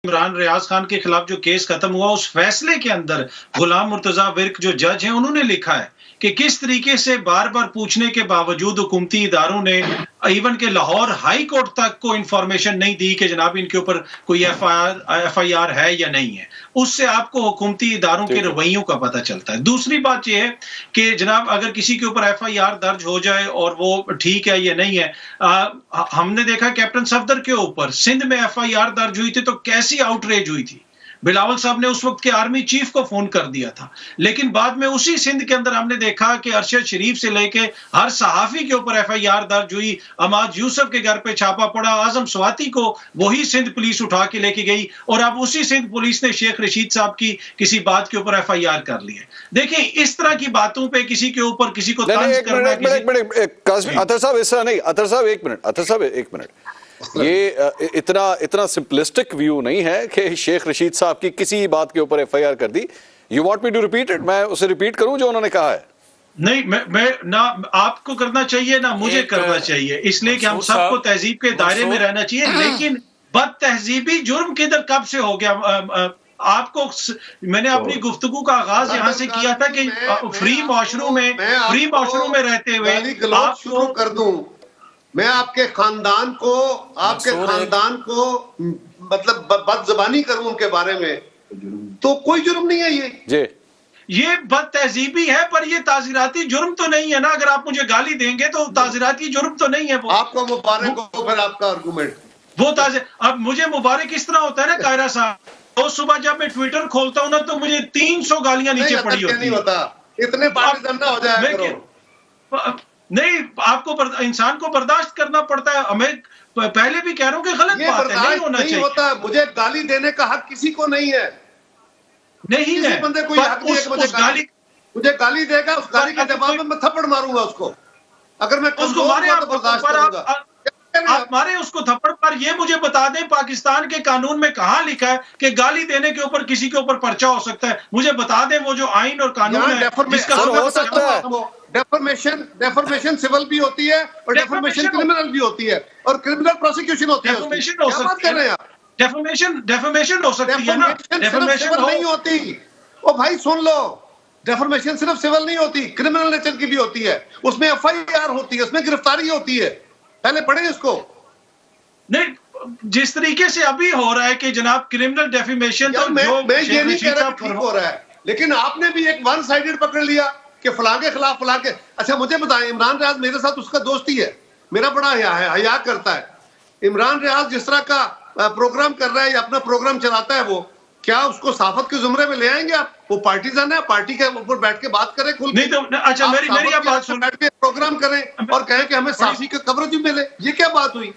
عمران ریاض خان کے خلاف جو کیس ختم ہوا اس فیصلے کے اندر غلام مرتضیٰ ورک جو جج ہیں انہوں نے لکھا ہے کہ کس طریقے سے بار بار پوچھنے کے باوجود حکومتی اداروں نے ایون کہ لاہور ہائی کورٹ تک کو انفارمیشن نہیں دی کہ جناب ان کے اوپر کوئی ایف آئی آر ہے یا نہیں ہے. اس سے آپ کو حکومتی اداروں کے رویوں کا پتہ چلتا ہے. دوسری بات یہ ہے کہ جناب اگر کسی کے اوپر ایف آئی آر درج ہو جائے اور وہ ٹھیک ہے یا نہیں ہے, ہم نے دیکھا کیپٹن صفدر کے اوپر سندھ میں ایف آئی آر درج ہوئی تھی تو کیسی آؤٹ ریج ہوئی تھی. بلاول صاحب نے اس وقت کے آرمی چیف کو فون کر دیا تھا, لیکن بعد میں اسی سندھ کے اندر ہم نے دیکھا کہ ارشد شریف سے لے کے ہر صحافی کے اوپر ایف آئی آر درج ہوئی. اماد یوسف کے گھر پہ چھاپا پڑا, اعظم سواتی کو وہی سندھ پولیس اٹھا کے لے کے گئی, اور اب اسی سندھ پولیس نے شیخ رشید صاحب کی کسی بات کے اوپر ایف آئی آر کر لی ہے. دیکھیں اس طرح کی باتوں پہ کسی کے اوپر کسی کو طنز کرنا. اطہر صاحب اس طرح نہیں, اطہر صاحب ایک منٹ, یہ اتنا سمپلسٹک ویو نہیں ہے کہ شیخ رشید صاحب کی کسی بات کے اوپر ایف آئی آر کر دی. You want me to repeat it? میں اسے ریپیٹ کروں جو انہوں نے کہا ہے؟ نہیں, میں نہ آپ کو کرنا چاہیے نہ مجھے کرنا چاہیے, اس لیے کہ ہم سب کو تہذیب کے دائرے میں رہنا چاہیے. لیکن بد تہذیبی جرم کدھر کب سے ہو گیا؟ آپ کو میں نے اپنی گفتگو کا آغاز یہاں سے کیا تھا کہ فری معاشروں میں رہتے ہوئے آپ شروع کر دوں, میں آپ کے خاندان کو مطلب بد زبانی کروں ان کے بارے میں, تو کوئی جرم نہیں ہے یہ جی. یہ بد تہذیبی ہے پر یہ تعزیراتی جرم تو نہیں ہے نا. اگر آپ مجھے گالی دیں گے تو تعزیراتی جرم تو نہیں ہے. وہ آپ کو مبارک ہو پھر آپ کا آرگومنٹ وہ اب مجھے مبارک اس طرح ہوتا ہے نا قاہرہ صاحب, روز صبح جب میں ٹویٹر کھولتا ہوں نا تو مجھے 300 گالیاں نیچے پڑی ہوتی نہیں ہوتا, اتنے پارٹیزن نہ ہو جایا کرو. نہیں, آپ کو انسان کو برداشت کرنا پڑتا ہے. ہمیں پہلے بھی کہہ رہا ہوں کہ غلط بات ہے, نہیں ہونا چاہیے. ہوتا, مجھے گالی دینے کا حق کسی کو نہیں ہے. نہیں ہے بندے کو حق نہیں ہے کہ مجھے گالی دے گا, اس گالی کے جواب میں تھپڑ ماروں گا اس کو. اگر میں اس کو مارے اس کو تھپڑ پر. یہ مجھے بتا دیں پاکستان کے قانون میں کہاں لکھا ہے کہ گالی دینے کے اوپر کسی کے اوپر پرچہ ہو سکتا ہے؟ مجھے بتا دیں وہ جو آئین اور قانون ہے جس کا ہو سکتا ہے. ڈیفرمیشن سول بھی ہوتی ہے اور ڈیفرمیشن کرمنل بھی ہوتی ہے, اور کرمنل پروسیکیوشن ہوتی ہے. ڈیفرمیشن ہو سکتی ہے نا, ڈیفرمیشن نہیں ہوتی. او بھائی سن لو, ڈیفرمیشن صرف سول نہیں ہوتی, کرمنل نیچر کی بھی ہوتی ہے. اس میں ایف آئی آر ہوتی ہے, اس میں گرفتاری ہوتی ہے. پہلے پڑھیں اس کو. نہیں, جس طریقے سے ابھی ہو رہا ہے کہ جناب کرمنل ڈیفیمیشن تو میں یہ نہیں کہہ رہا ٹھیک ہو رہا ہے, لیکن آپ نے بھی ایک ون سائیڈڈ پکڑ لیا کہ فلاں کے خلاف فلاں کے. اچھا مجھے بتائیں, عمران ریاض میرے ساتھ اس کا دوست ہی ہے, میرا بڑا حیا کرتا ہے. عمران ریاض جس طرح کا پروگرام کر رہا ہے یا اپنا پروگرام چلاتا ہے, وہ کیا اس کو صحافت کے زمرے میں لے آئیں گے آپ؟ وہ پارٹیزن ہے, پارٹی کے اوپر بیٹھ کے بات کریں کھل کے. اچھا میری بات سن, بیٹھ کے پروگرام کریں اور کہیں کہ ہمیں صحافی کا کوریج بھی ملے. یہ کیا بات ہوئی؟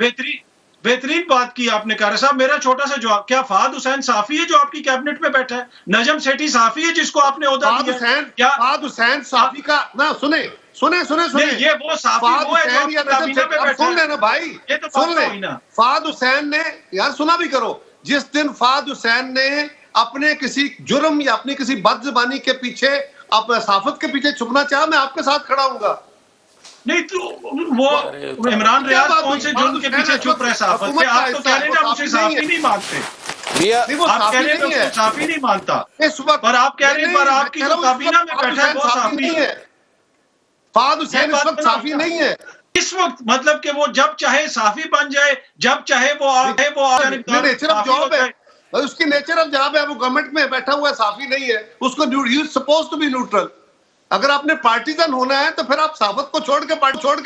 بہترین بات کی آپ نے قاہرہ صاحب. میرا چھوٹا سا جواب, کیا فہد حسین صحافی ہے جو آپ کی کیبنٹ میں بیٹھا ہے؟ نجم سیٹھی صحافی ہے جس کو آپ نے عہدہ دیا؟ فہد حسین صحافی کا نہ سنیں, یہ وہ صحافی وہ ہے جو آپ کی کابینہ میں بیٹھا ہے. سن لینا بھائی, سن لیں. فہد حسین نے, یار سنا بھی کرو, جس دن فہد حسین نے اپنے کسی جرم یا اپنی کسی بد زبانی کے پیچھے, اپنے صحافت کے پیچھے چھپنا چاہا, میں آپ کے ساتھ کھڑا ہوں گا. نہیں تو وہ عمران ریاض کون سے جرم کے پیچھے چھپ رہے صحافت سے؟ آپ تو کہہ رہے ہیں مجھے صحافی نہیں مانتے, آپ کہہ رہے ہیں صحافی نہیں مانتا, پر آپ کہہ رہے ہیں پر آپ کی جو کابینہ میں بیٹھا ہے وہ صحافی ہے. فہد حسین اس وقت صحافی نہیں ہے اس وقت, مطلب کہ وہ جب چاہے صحافی بن جائے, جب چاہے وہ نیچر آف جاب ہے, اس کی نیچر آف جاب ہے. وہ گورنمنٹ میں بیٹھا ہوا ہے, صحافی نہیں ہے. اس کو you suppose to be neutral. اگر آپ نے پارٹیزن ہونا ہے تو پھر آپ صحافت کو چھوڑ کے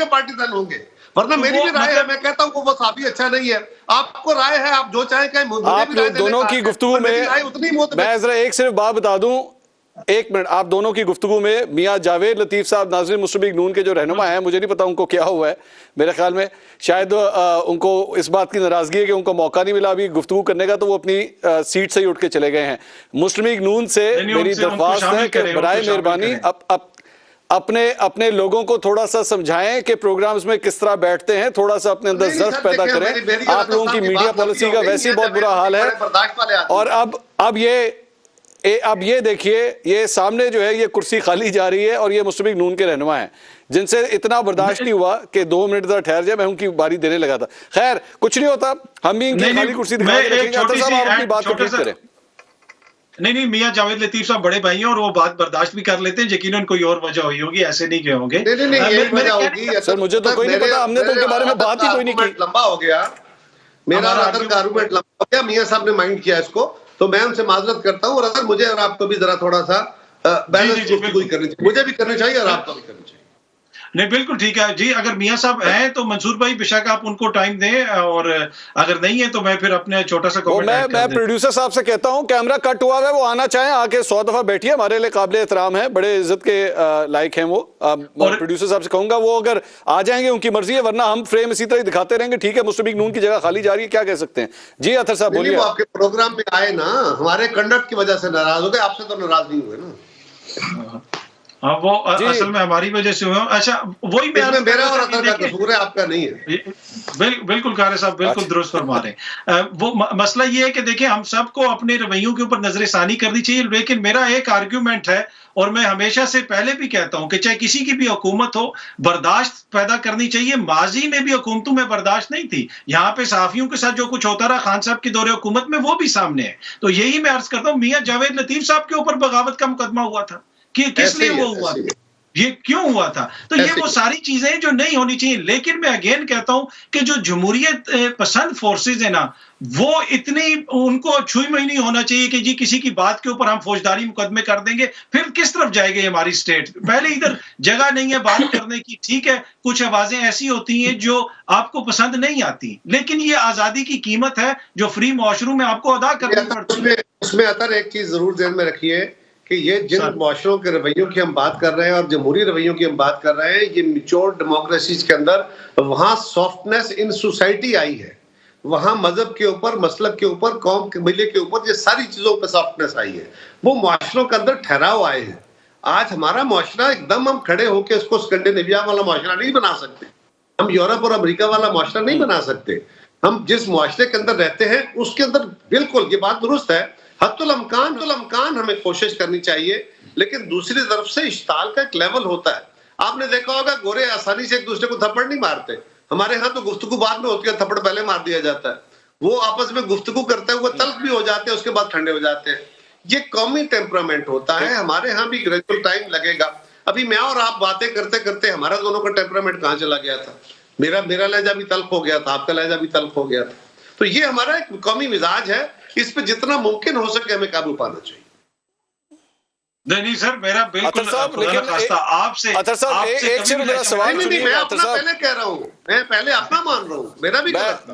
پارٹیزن ہوں گے, ورنہ میری بھی رائے ہے, میں کہتا ہوں کہ وہ صحافی اچھا نہیں ہے. آپ کو رائے ہے, آپ جو چاہیں کہیں. آپ دونوں کی گفتگو میں میں ذرا ایک صرف بات بتا دوں, ایک منٹ. آپ دونوں کی گفتگو میں میاں جاوید لطیف صاحب ناظرین مسلم لیگ نون کے جو رہنما ہیں, مجھے نہیں پتا ان کو کیا ہوا ہے, میرے خیال میں شاید ان کو اس بات کی ناراضگی ہے کہ ان کو موقع نہیں ملا ابھی گفتگو کرنے کا, تو وہ اپنی سیٹ سے ہی اٹھ کے چلے گئے ہیں. مسلم لیگ نون سے میری درخواست ہے کہ برائے مہربانی اپنے لوگوں کو تھوڑا سا سمجھائیں کہ پروگرامز میں کس طرح بیٹھتے ہیں, تھوڑا سا اپنے اندر ظرف پیدا کریں. آپ لوگوں کی میڈیا پالیسی کا ویسے ہی بہت برا حال ہے, اور اب یہ अब ये देखिए, ये सामने जो है ये कुर्सी खाली जा रही है और ये मुस्लिम लीग नून के रहनुमा हैं जिनसे इतना बर्दाश्त नहीं हुआ कि 2 मिनट तक ठहर जाए, मैं उनकी बारी देने लगा था। खैर कुछ नहीं होता, हम भी इनकी खाली कुर्सी दिखा के रखेंगे। अतर साहब आप अपनी बात को करें। नहीं, मियां जावेद लतीफ साहब बड़े भाई हैं और वो बात बर्दाश्त भी कर लेते हैं, यकीनन कोई और वजह हुई होगी, ऐसे नहीं कहे होंगे। नहीं, सर मुझे तो कोई नहीं पता, हमने तो उनके बारे में बात ही कोई नहीं की। लंबा हो गया मेरा आर्गुमेंट, लंबा हो गया, मियां साहब ने माइंड किया इसको, तो मैं उनसे माजरत करता हूँ। और अगर मुझे और आपको भी जरा थोड़ा सा बैलेंस गुफ्तगू करनी चाहिए, मुझे भी करनी चाहिए और आपको भी करनी चाहिए। नहीं बिल्कुल ठीक है जी, अगर मियां साहब हैं तो मंसूर भाई बेशक आप उनको टाइम दें, और अगर नहीं है तो मैं फिर अपने छोटा सा कमेंट मैं प्रोड्यूसर साहब से कहता हूं कैमरा कट हुआ है, वो आना चाहें आके 100 दफा बैठिए, हमारे लिए काबिल एहतराम है, बड़े इज्जत के लायक हैं वो। प्रोड्यूसर साहब से कहूंगा वो अगर आ जाएंगे उनकी मर्जी है, वरना हम फ्रेम इसी तरह दिखाते रहेंगे। ठीक है, मुस्लिम लीग नून की जगह खाली जा रही है, क्या कह सकते हैं जी अतर साहब बोलिए। आपके प्रोग्राम में आए ना, हमारे कंडक्ट की वजह से नाराज हो गए, आपसे तो नाराज नहीं हुए ना। हाँ वो असल में हमारी वजह से हुआ। अच्छा वही मेरा और अतर का कसूर है, आपका नहीं है। बिल्कुल कारी साहब बिल्कुल दुरुस्त फरमा रहे हैं। वो मसला ये है कि देखिए हम सबको अपने रवैयों के ऊपर नजरसानी करनी चाहिए, लेकिन मेरा एक आर्ग्यूमेंट है और मैं हमेशा से पहले भी कहता हूं कि चाहे किसी की भी हुकूमत हो, बर्दाश्त पैदा करनी चाहिए। माजी में भी हुकूमतों में बर्दाश्त नहीं थी, यहाँ पे सहाफियों के साथ जो कुछ होता रहा खान साहब के दौरे हुकूमत में वो भी सामने है। तो यही मैं अर्ज करता हूँ, मियां जावेद लतीफ साहब के ऊपर बगावत का मुकदमा हुआ था कि किस लिए वो हुआ, ये क्यों हुआ था, तो ये वो सारी चीजें जो नहीं होनी चाहिए। लेकिन मैं अगेन कहता हूं कि जो जमहूरियत पसंद फोर्सेज है ना, वो इतनी उनको छुई में नहीं होना चाहिए कि जी किसी की बात के ऊपर हम फौजदारी मुकदमे कर देंगे, फिर किस तरफ जाएगी हमारी स्टेट। पहले इधर जगह नहीं है बात करने की, ठीक है कुछ आवाजें ऐसी होती हैं जो आपको पसंद नहीं आती, लेकिन ये आजादी की कीमत है जो फ्री मुआशरों में आपको अदा करनी पड़ती है। उसमें अतर एक चीज जरूर ध्यान में रखिए कि ये जिन मुआशरों के रवैयों की हम बात कर रहे हैं और जमहूरी रवैयों की हम बात कर रहे हैं, ये मिच्योर डेमोक्रेसीज के अंदर वहां सॉफ्टनेस इन सोसाइटी आई है, वहां मजहब के ऊपर, मसलब के ऊपर, कौम कबीले के ऊपर, ये सारी चीजों पे सॉफ्टनेस आई है। वो मुआशरों के अंदर ठहराव आए हैं। आज हमारा मुआशरा एकदम हम खड़े होकर इसको स्कैंडिनेविया वाला मुआशरा नहीं बना सकते, हम यूरोप और अमेरिका वाला मुआशरा नहीं बना सकते। हम जिस मुआशरे के अंदर रहते हैं उसके अंदर बिल्कुल ये बात दुरुस्त है, हद्दुल अमकान हमें कोशिश करनी चाहिए, लेकिन दूसरी तरफ से इश्ताल का एक लेवल होता है। आपने देखा होगा गोरे आसानी से एक दूसरे को थप्पड़ नहीं मारते, हमारे यहाँ तो गुफ्तगू बाद में होती है, थप्पड़ पहले मार दिया जाता है। वो आपस में गुफ्तगू करते हुए तल्ख भी हो जाते हैं, उसके बाद ठंडे हो जाते हैं। ये कौमी टेम्परामेंट होता है, हमारे यहाँ भी ग्रेजुअल टाइम लगेगा। अभी मैं और आप बातें करते करते हमारा दोनों का टेम्परामेंट कहाँ चला गया था, मेरा लहजा भी तल्ख हो गया था, आपका लहजा भी तल्ख हो गया था। तो ये हमारा एक कौमी मिजाज है, इस पे जितना मुमकिन हो सके हमें काबू पाना चाहिए। नहीं सर, मेरा बिल्कुल आपसे मेरा सवाल नहीं, मैं अपना पहले कह रहा हूँ, मैं पहले अपना मान रहा हूँ, मेरा भी गलत था।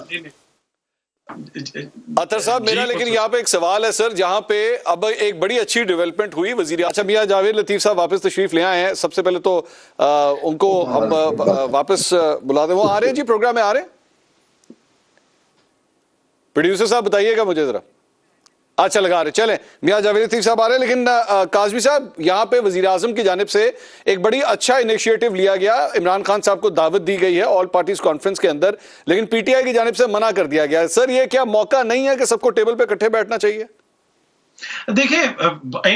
अतर साहब मेरा लेकिन यहाँ पे एक सवाल है सर, जहाँ पे अब एक बड़ी अच्छी डेवलपमेंट हुई वजीर। अच्छा मियां जावेद लतीफ साहब वापस तशरीफ ले आए हैं, सबसे पहले तो उनको हम वापस बुला दें। वो आ रहे हैं जी, प्रोग्राम में आ रहे हैं? प्रोड्यूसर साहब बताइएगा मुझे जरा। अच्छा लगा रहे, चलें मियां जावेद लतीफ साहब आ रहे हैं। लेकिन काज़मी साहब यहाँ पे वजीर आजम की जानिब से एक बड़ी अच्छा इनिशिएटिव लिया गया, इमरान खान साहब को दावत दी गई है ऑल पार्टीज कॉन्फ्रेंस के अंदर, लेकिन पीटीआई की जानिब से मना कर दिया गया। सर ये क्या मौका नहीं है कि सबको टेबल पे इकट्ठे बैठना चाहिए? देखिए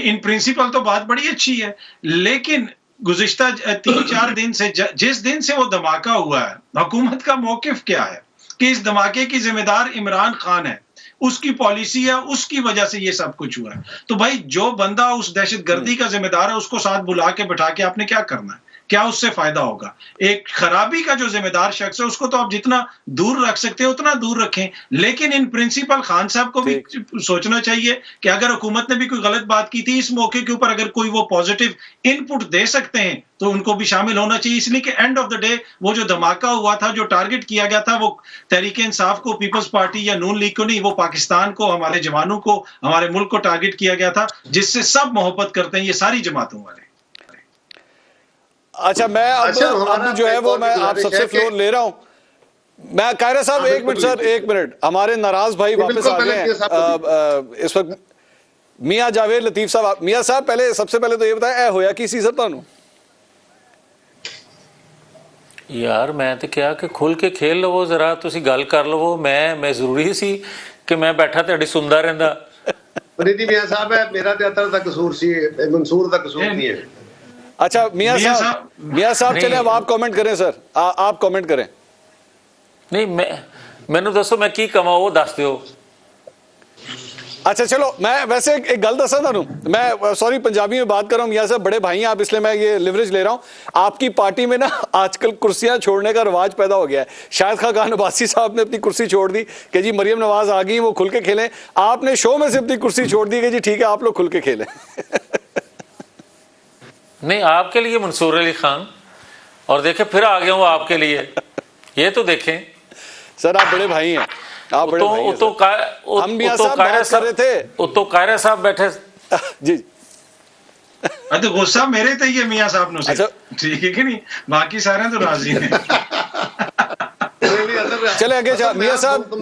इन प्रिंसिपल तो बात बड़ी अच्छी है, लेकिन गुज़िश्ता 3-4 दिन से जिस दिन से वो धमाका हुआ है, हुकूमत का मौकिफ क्या है कि इस धमाके की जिम्मेदार इमरान खान है, उसकी पॉलिसी है, उसकी वजह से ये सब कुछ हुआ है। तो भाई जो बंदा उस दहशतगर्दी का जिम्मेदार है उसको साथ बुला के बिठा के आपने क्या करना है, क्या उससे फायदा होगा? एक खराबी का जो जिम्मेदार शख्स है उसको तो आप जितना दूर रख सकते हो उतना दूर रखें, लेकिन इन प्रिंसिपल खान साहब को भी सोचना चाहिए कि अगर हुकूमत ने भी कोई गलत बात की थी, इस मौके के ऊपर अगर कोई वो पॉजिटिव इनपुट दे सकते हैं तो उनको भी शामिल होना चाहिए। इसलिए कि एंड ऑफ द डे वो जो धमाका हुआ था, जो टारगेट किया गया था, वो तहरीक इंसाफ को, पीपल्स पार्टी या नून लीग को नहीं, वो पाकिस्तान को, हमारे जवानों को, हमारे मुल्क को टारगेट किया गया था, जिससे सब मोहब्बत करते हैं, ये सारी जमातों वाले। अच्छा मैं अब जो है वो मैं आप सबसे फ्लोर ले रहा हूं। मैं कायरा साहब एक मिनट सर, एक मिनट, हमारे नाराज भाई वापस आ गए हैं इस वक्त। मियां जावेद लतीफ साहब, मियां साहब पहले सबसे पहले तो ये बताया होया की सी सर ਤੁਹਾਨੂੰ? यार मैं तो क्या कि खुल के खेल लवो, जरा तुसी गल कर लवो। मैं जरूरी सी कि मैं बैठा ਤੁਹਾਡੀ ਸੁਣਦਾ ਰਹਿੰਦਾ फरीदी मियां साहब है, मेरा ते अतर दा कसूर सी, मंसूर दा कसूर नहीं है। अच्छा मियां साहब चले अब आप कमेंट करें सर, आप कमेंट करें। नहीं मैनू दसो मैं की कमा वो दस दियो। अच्छा चलो, मैं वैसे एक गल दसा था, मैं सॉरी पंजाबी में बात कर रहा हूँ, मियां साहब बड़े भाई हैं आप, इसलिए मैं ये लिवरेज ले रहा हूँ। आपकी पार्टी में ना आजकल कुर्सियां छोड़ने का रिवाज पैदा हो गया है। शाहिद खान अब्बासी साहब ने अपनी कुर्सी छोड़ दी कि जी मरियम नवाज आ गई, वो खुल के खेलें। आपने शो में से अपनी कुर्सी छोड़ दी कि जी ठीक है आप लोग खुल के खेलें। नहीं आपके लिए मंसूर अली खान, और देखे फिर आ गया हूँ आपके लिए, ये तो देखें सर आप बड़े भाई हैं, आप बड़े भाई हैं। हम मियां साहब बात कर रहे थे, तो कायरा साहब बैठे जी। तो गुस्सा मेरे ते ही है मियां साहब नु से, अच्छा ठीक है कि नहीं, बाकी सारे तो राजी हैं। चले आगे मियां साहब